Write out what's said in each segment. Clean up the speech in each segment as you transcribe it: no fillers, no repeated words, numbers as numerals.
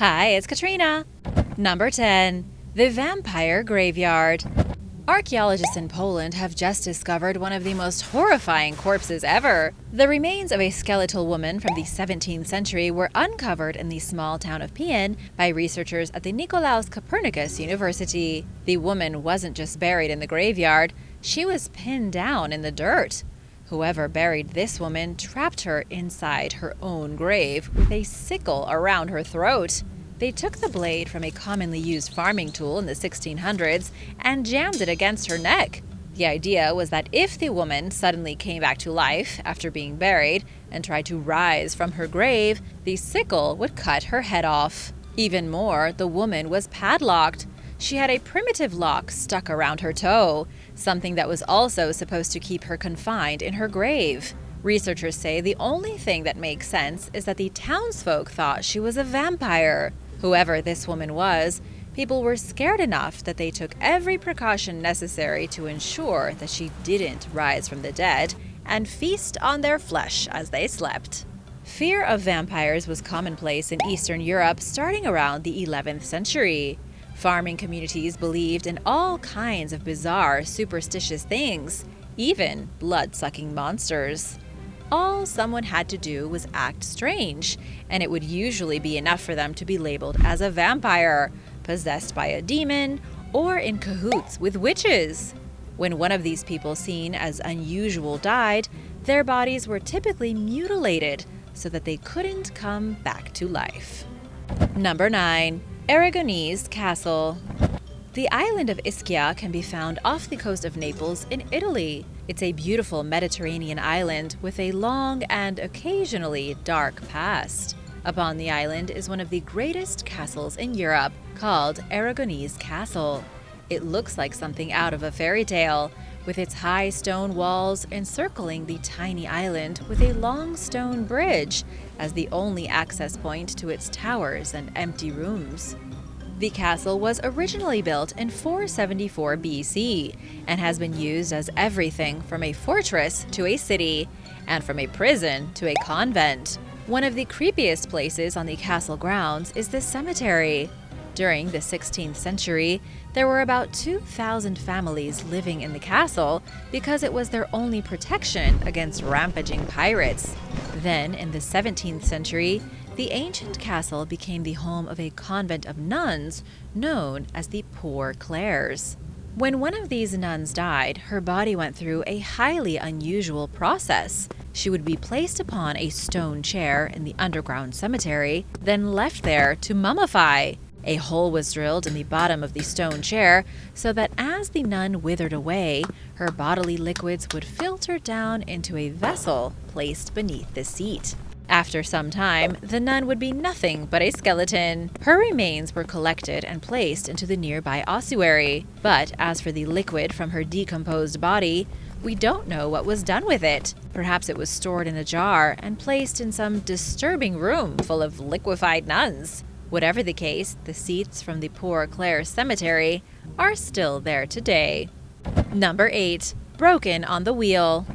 Hi, it's Katrina. Number 10. The Vampire Graveyard. Archaeologists in Poland have just discovered one of the most horrifying corpses ever. The remains of a skeletal woman from the 17th century were uncovered in the small town of Pien by researchers at the Nicolaus Copernicus University. The woman wasn't just buried in the graveyard, she was pinned down in the dirt. Whoever buried this woman trapped her inside her own grave with a sickle around her throat. They took the blade from a commonly used farming tool in the 1600s and jammed it against her neck. The idea was that if the woman suddenly came back to life after being buried and tried to rise from her grave, the sickle would cut her head off. Even more, the woman was padlocked. She had a primitive lock stuck around her toe, something that was also supposed to keep her confined in her grave. Researchers say the only thing that makes sense is that the townsfolk thought she was a vampire. Whoever this woman was, people were scared enough that they took every precaution necessary to ensure that she didn't rise from the dead and feast on their flesh as they slept. Fear of vampires was commonplace in Eastern Europe starting around the 11th century. Farming communities believed in all kinds of bizarre, superstitious things, even blood-sucking monsters. All someone had to do was act strange, and it would usually be enough for them to be labeled as a vampire, possessed by a demon, or in cahoots with witches. When one of these people seen as unusual died, their bodies were typically mutilated so that they couldn't come back to life. Number 9. Eragonist Castle. The island of Ischia can be found off the coast of Naples in Italy. It's a beautiful Mediterranean island with a long and occasionally dark past. Upon the island is one of the greatest castles in Europe, called Eragonist Castle. It looks like something out of a fairy tale, with its high stone walls encircling the tiny island with a long stone bridge as the only access point to its towers and empty rooms. The castle was originally built in 474 BC and has been used as everything from a fortress to a city, and from a prison to a convent. One of the creepiest places on the castle grounds is the cemetery. During the 16th century, there were about 2,000 families living in the castle because it was their only protection against rampaging pirates. Then, in the 17th century, the ancient castle became the home of a convent of nuns known as the Poor Clares. When one of these nuns died, her body went through a highly unusual process. She would be placed upon a stone chair in the underground cemetery, then left there to mummify. A hole was drilled in the bottom of the stone chair so that as the nun withered away, her bodily liquids would filter down into a vessel placed beneath the seat. After some time, the nun would be nothing but a skeleton. Her remains were collected and placed into the nearby ossuary. But as for the liquid from her decomposed body, we don't know what was done with it. Perhaps it was stored in a jar and placed in some disturbing room full of liquefied nuns. Whatever the case, the seats from the Poor Clare Cemetery are still there today. Number 8. Broken on the Wheel.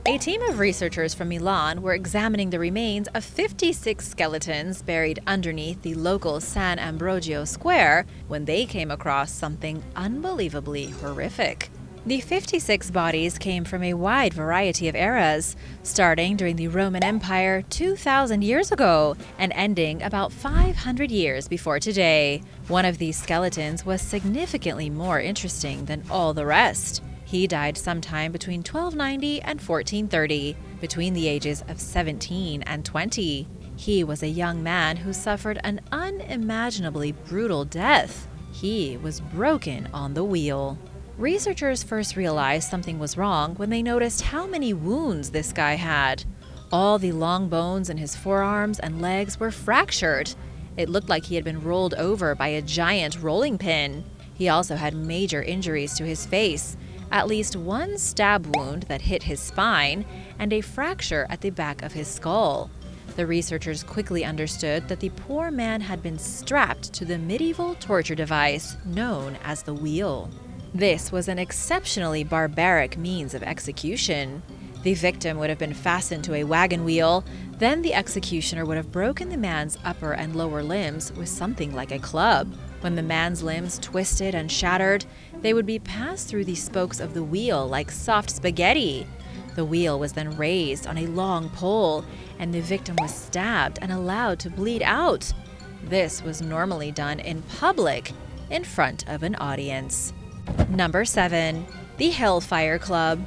A team of researchers from Milan were examining the remains of 56 skeletons buried underneath the local San Ambrogio Square when they came across something unbelievably horrific. The 56 bodies came from a wide variety of eras, starting during the Roman Empire 2,000 years ago and ending about 500 years before today. One of these skeletons was significantly more interesting than all the rest. He died sometime between 1290 and 1430, between the ages of 17 and 20. He was a young man who suffered an unimaginably brutal death. He was broken on the wheel. Researchers first realized something was wrong when they noticed how many wounds this guy had. All the long bones in his forearms and legs were fractured. It looked like he had been rolled over by a giant rolling pin. He also had major injuries to his face, at least one stab wound that hit his spine, and a fracture at the back of his skull. The researchers quickly understood that the poor man had been strapped to the medieval torture device known as the wheel. This was an exceptionally barbaric means of execution. The victim would have been fastened to a wagon wheel. Then the executioner would have broken the man's upper and lower limbs with something like a club. When the man's limbs twisted and shattered, they would be passed through the spokes of the wheel like soft spaghetti. The wheel was then raised on a long pole, and the victim was stabbed and allowed to bleed out. This was normally done in public, in front of an audience. Number 7. The Hellfire Club.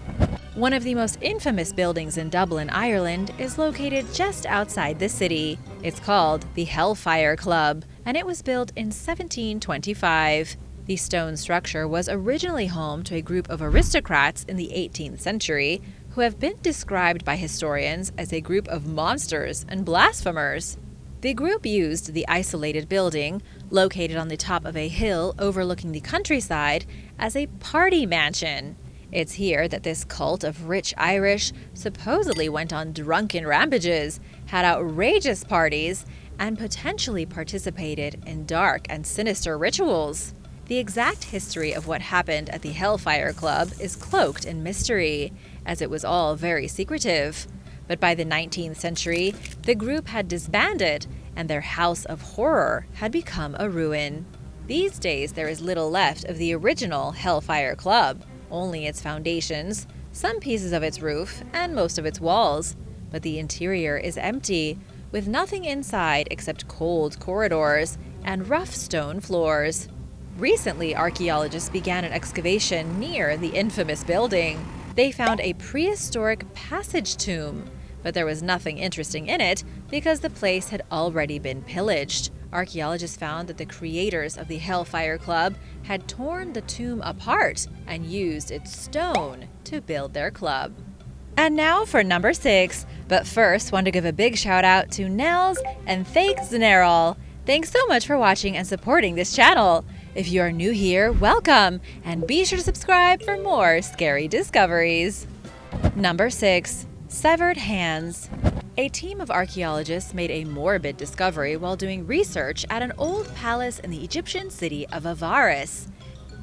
One of the most infamous buildings in Dublin, Ireland, is located just outside the city. It's called the Hellfire Club, and it was built in 1725. The stone structure was originally home to a group of aristocrats in the 18th century who have been described by historians as a group of monsters and blasphemers. The group used the isolated building, located on the top of a hill overlooking the countryside, as a party mansion. It's here that this cult of rich Irish supposedly went on drunken rampages, had outrageous parties, and potentially participated in dark and sinister rituals. The exact history of what happened at the Hellfire Club is cloaked in mystery, as it was all very secretive. But by the 19th century, the group had disbanded, and their house of horror had become a ruin. These days, there is little left of the original Hellfire Club, only its foundations, some pieces of its roof, and most of its walls. But the interior is empty, with nothing inside except cold corridors and rough stone floors. Recently, archaeologists began an excavation near the infamous building. They found a prehistoric passage tomb, but there was nothing interesting in it because the place had already been pillaged. Archaeologists found that the creators of the Hellfire Club had torn the tomb apart and used its stone to build their club. And now for number 6, but first want to give a big shout out to Nels and Fake Zenerol. Thanks so much for watching and supporting this channel. If you are new here, welcome, and be sure to subscribe for more scary discoveries. Number 6. Severed hands. A team of archaeologists made a morbid discovery while doing research at an old palace in the Egyptian city of Avaris.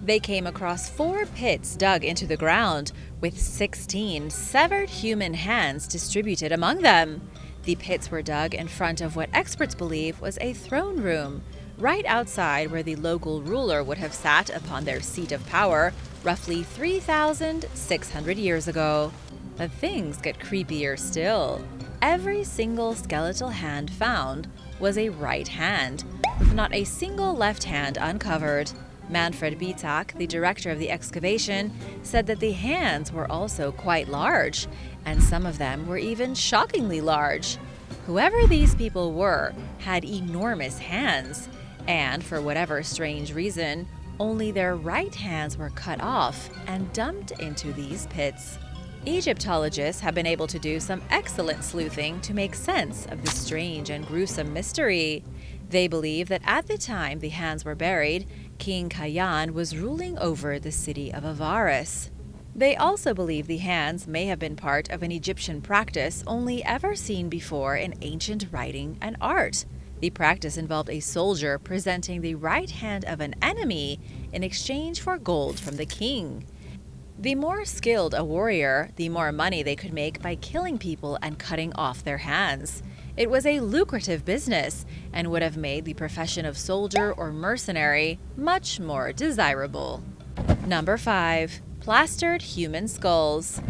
They came across 4 pits dug into the ground, with 16 severed human hands distributed among them. The pits were dug in front of what experts believe was a throne room, right outside where the local ruler would have sat upon their seat of power roughly 3,600 years ago. But things get creepier still. Every single skeletal hand found was a right hand, with not a single left hand uncovered. Manfred Bitak, the director of the excavation, said that the hands were also quite large, and some of them were even shockingly large. Whoever these people were had enormous hands, and for whatever strange reason, only their right hands were cut off and dumped into these pits. Egyptologists have been able to do some excellent sleuthing to make sense of this strange and gruesome mystery. They believe that at the time the hands were buried, King Khayan was ruling over the city of Avaris. They also believe the hands may have been part of an Egyptian practice only ever seen before in ancient writing and art. The practice involved a soldier presenting the right hand of an enemy in exchange for gold from the king. The more skilled a warrior, the more money they could make by killing people and cutting off their hands. It was a lucrative business and would have made the profession of soldier or mercenary much more desirable. Number 5. Plastered human skulls.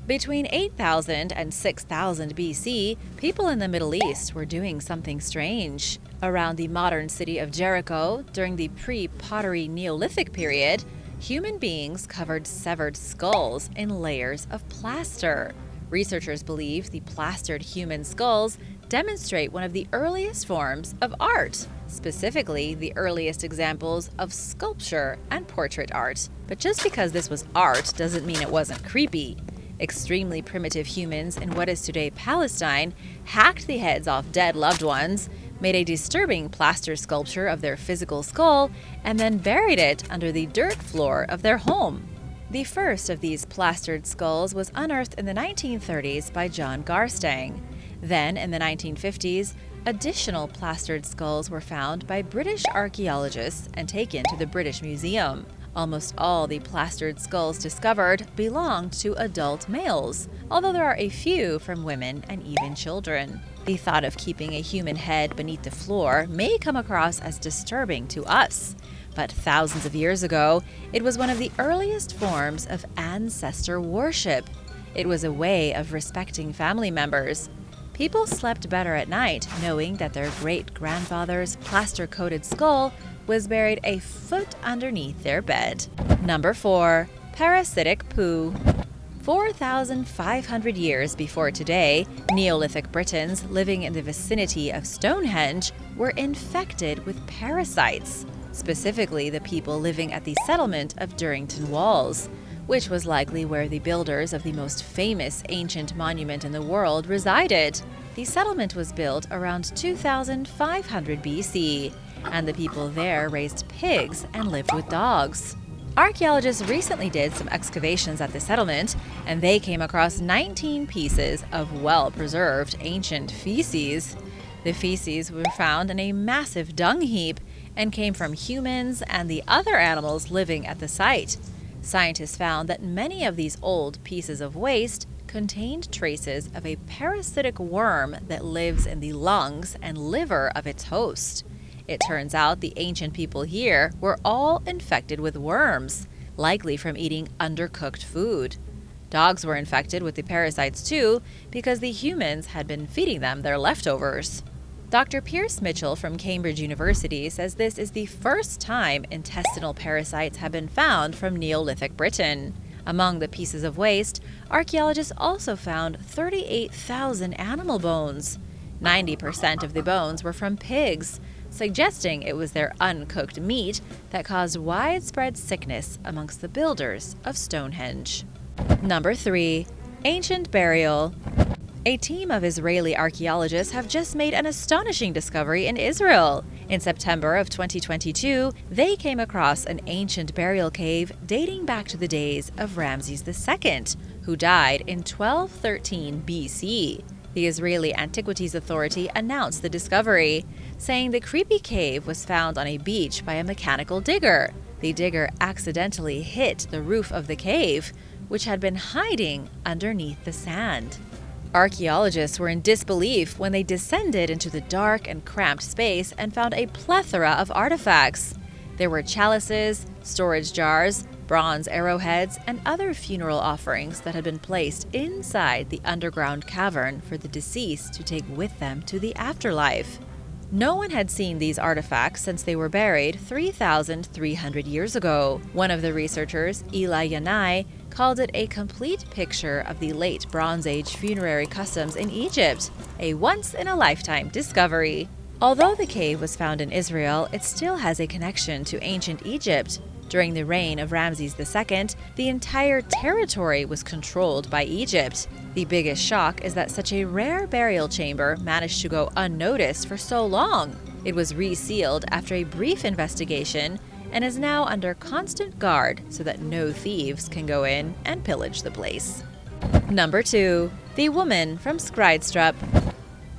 Between 8000 and 6000 BC, people in the Middle East were doing something strange. Around the modern city of Jericho, during the pre-pottery Neolithic period, human beings covered severed skulls in layers of plaster. Researchers believe the plastered human skulls demonstrate one of the earliest forms of art, specifically the earliest examples of sculpture and portrait art. But just because this was art doesn't mean it wasn't creepy. Extremely primitive humans in what is today Palestine hacked the heads off dead loved ones, made a disturbing plaster sculpture of their physical skull, and then buried it under the dirt floor of their home. The first of these plastered skulls was unearthed in the 1930s by John Garstang. Then, in the 1950s, additional plastered skulls were found by British archaeologists and taken to the British Museum. Almost all the plastered skulls discovered belonged to adult males, although there are a few from women and even children. The thought of keeping a human head beneath the floor may come across as disturbing to us, but thousands of years ago, it was one of the earliest forms of ancestor worship. It was a way of respecting family members. People slept better at night knowing that their great-grandfather's plaster-coated skull was buried a foot underneath their bed. Number 4. Parasitic poo. 4,500 years before today, Neolithic Britons living in the vicinity of Stonehenge were infected with parasites, specifically the people living at the settlement of Durrington Walls, which was likely where the builders of the most famous ancient monument in the world resided. The settlement was built around 2500 BC, and the people there raised pigs and lived with dogs. Archaeologists recently did some excavations at the settlement, and they came across 19 pieces of well-preserved ancient feces. The feces were found in a massive dung heap and came from humans and the other animals living at the site. Scientists found that many of these old pieces of waste contained traces of a parasitic worm that lives in the lungs and liver of its host. It turns out the ancient people here were all infected with worms, likely from eating undercooked food. Dogs were infected with the parasites too, because the humans had been feeding them their leftovers. Dr. Pierce Mitchell from Cambridge University says this is the first time intestinal parasites have been found from Neolithic Britain. Among the pieces of waste, archaeologists also found 38,000 animal bones. 90% of the bones were from pigs, suggesting it was their uncooked meat that caused widespread sickness amongst the builders of Stonehenge. Number 3. Ancient burial. A team of Israeli archaeologists have just made an astonishing discovery in Israel. In September of 2022, they came across an ancient burial cave dating back to the days of Ramses II, who died in 1213 BC. The Israeli Antiquities Authority announced the discovery, saying the creepy cave was found on a beach by a mechanical digger. The digger accidentally hit the roof of the cave, which had been hiding underneath the sand. Archaeologists were in disbelief when they descended into the dark and cramped space and found a plethora of artifacts. There were chalices, storage jars, bronze arrowheads, and other funeral offerings that had been placed inside the underground cavern for the deceased to take with them to the afterlife. No one had seen these artifacts since they were buried 3,300 years ago. One of the researchers, Eli Yanai, called it a complete picture of the late Bronze Age funerary customs in Egypt, a once-in-a-lifetime discovery. Although the cave was found in Israel, it still has a connection to ancient Egypt. During the reign of Ramses II, the entire territory was controlled by Egypt. The biggest shock is that such a rare burial chamber managed to go unnoticed for so long. It was resealed after a brief investigation and is now under constant guard so that no thieves can go in and pillage the place. Number 2. The Woman from Scriber.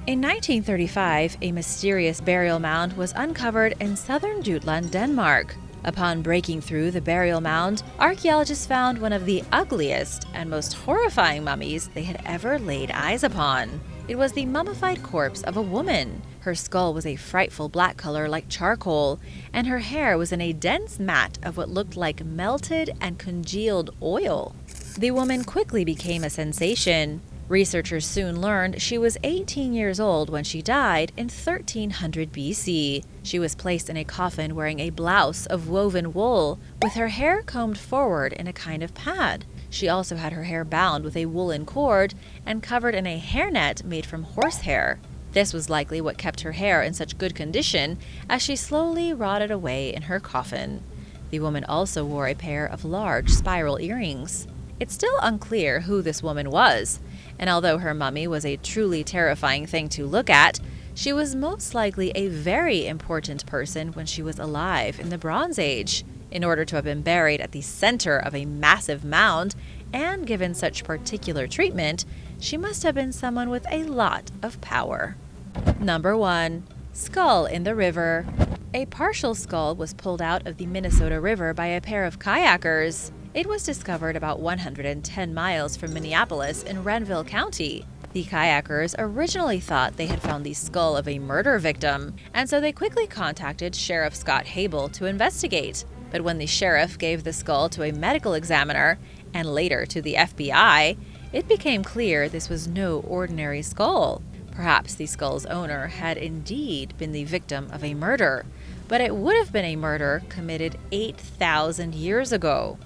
In 1935, a mysterious burial mound was uncovered in southern Jutland, Denmark. Upon breaking through the burial mound, archaeologists found one of the ugliest and most horrifying mummies they had ever laid eyes upon. It was the mummified corpse of a woman. Her skull was a frightful black color like charcoal, and her hair was in a dense mat of what looked like melted and congealed oil. The woman quickly became a sensation. Researchers soon learned she was 18 years old when she died in 1300 BC. She was placed in a coffin wearing a blouse of woven wool, with her hair combed forward in a kind of pad. She also had her hair bound with a woolen cord and covered in a hairnet made from horsehair. This was likely what kept her hair in such good condition as she slowly rotted away in her coffin. The woman also wore a pair of large spiral earrings. It's still unclear who this woman was, and although her mummy was a truly terrifying thing to look at, she was most likely a very important person when she was alive in the Bronze Age. In order to have been buried at the center of a massive mound and given such particular treatment, she must have been someone with a lot of power. Number 1. Skull in the river. A partial skull was pulled out of the Minnesota River by a pair of kayakers. It was discovered about 110 miles from Minneapolis in Renville County. The kayakers originally thought they had found the skull of a murder victim, and so they quickly contacted Sheriff Scott Hable to investigate. But when the sheriff gave the skull to a medical examiner, and later to the FBI, it became clear this was no ordinary skull. Perhaps the skull's owner had indeed been the victim of a murder, but it would have been a murder committed 8,000 years ago.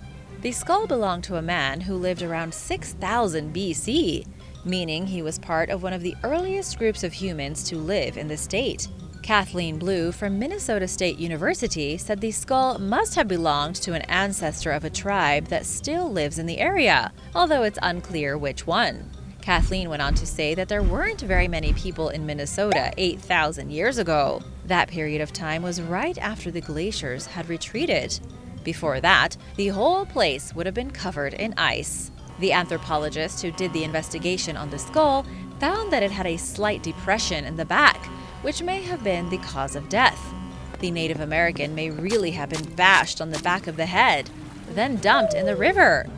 The skull belonged to a man who lived around 6000 BC, meaning he was part of one of the earliest groups of humans to live in the state. Kathleen Blue from Minnesota State University said the skull must have belonged to an ancestor of a tribe that still lives in the area, although it's unclear which one. Kathleen went on to say that there weren't very many people in Minnesota 8,000 years ago. That period of time was right after the glaciers had retreated. Before that, the whole place would have been covered in ice. The anthropologist who did the investigation on the skull found that it had a slight depression in the back, which may have been the cause of death. The Native American may really have been bashed on the back of the head, then dumped in the river.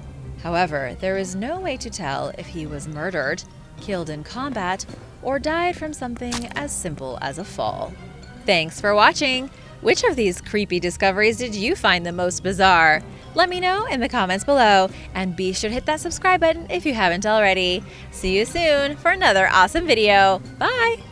However, there is no way to tell if he was murdered, killed in combat, or died from something as simple as a fall. Thanks for watching! Which of these creepy discoveries did you find the most bizarre? Let me know in the comments below, and be sure to hit that subscribe button if you haven't already. See you soon for another awesome video. Bye!